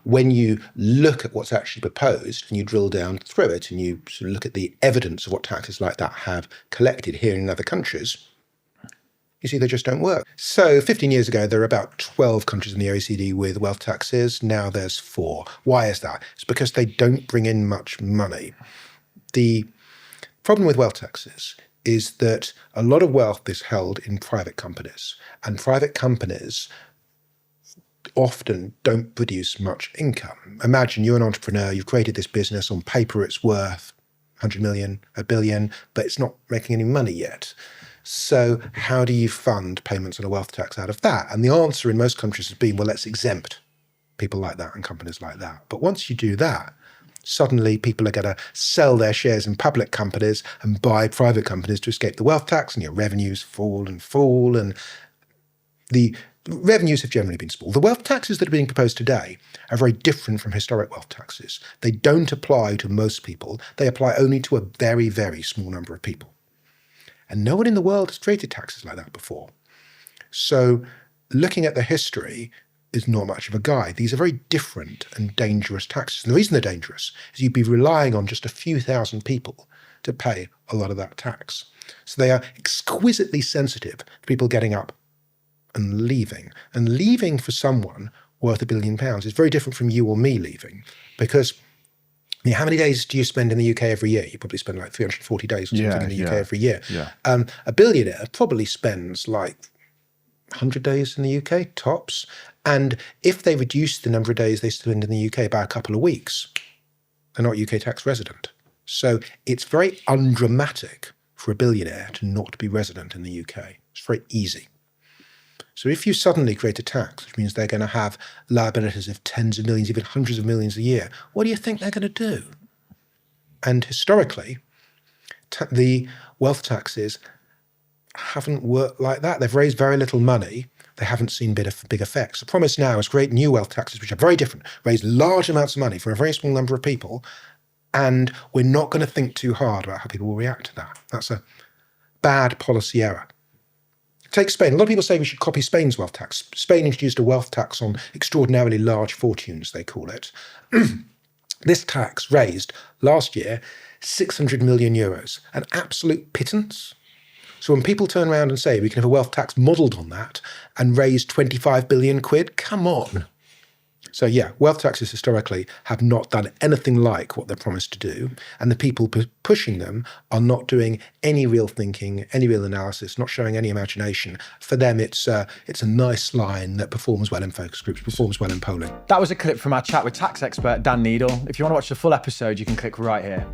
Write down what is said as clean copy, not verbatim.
when you look at what's actually proposed and you drill down through it and you sort of look at the evidence of what taxes like that have collected here in other countries, you see they just don't work. So 15 years ago, there were about 12 countries in the OECD with wealth taxes. Now there's 4. Why is that? It's because they don't bring in much money. The problem with wealth taxes is that a lot of wealth is held in private companies, and private companies often don't produce much income. Imagine you're an entrepreneur, you've created this business, on paper it's worth 100 million, a billion, but it's not making any money yet. So how do you fund payments on a wealth tax out of that? And the answer in most countries has been, well, let's exempt people like that and companies like that. But once you do that, suddenly people are going to sell their shares in public companies and buy private companies to escape the wealth tax, and your revenues fall, and the revenues have generally been small. The wealth taxes that are being proposed today are very different from historic wealth taxes. They don't apply to most people. They apply only to a very, very small number of people. And no one in the world has created taxes like that before. So looking at the history is not much of a guide. These are very different and dangerous taxes. And the reason they're dangerous is you'd be relying on just a few thousand people to pay a lot of that tax. So they are exquisitely sensitive to people getting up and leaving. And leaving for someone worth £1 billion is very different from you or me leaving, because how many days do you spend in the UK every year? You probably spend like 340 days or something in the UK every year. Yeah. A billionaire probably spends like 100 days in the UK, tops. And if they reduce the number of days they spend in the UK by a couple of weeks, they're not UK tax resident. So it's very undramatic for a billionaire to not be resident in the UK. It's very easy. So if you suddenly create a tax, which means they're going to have liabilities of tens of millions, even hundreds of millions a year, what do you think they're going to do? And historically, the wealth taxes haven't worked like that. They've raised very little money. They haven't seen big effects. The promise now is create new wealth taxes, which are very different, raise large amounts of money for a very small number of people, and we're not going to think too hard about how people will react to that. That's a bad policy error. Take Spain. A lot of people say we should copy Spain's wealth tax. Spain introduced a wealth tax on extraordinarily large fortunes, they call it. This tax raised last year 600 million euros, an absolute pittance. So when people turn around and say we can have a wealth tax modelled on that and raise 25 billion quid, come on. So yeah, wealth taxes historically have not done anything like what they're promised to do, and the people pushing them are not doing any real thinking, any real analysis, not showing any imagination. For them, it's a nice line that performs well in focus groups, performs well in polling. That was a clip from our chat with tax expert Dan Needle. If you want to watch the full episode, you can click right here.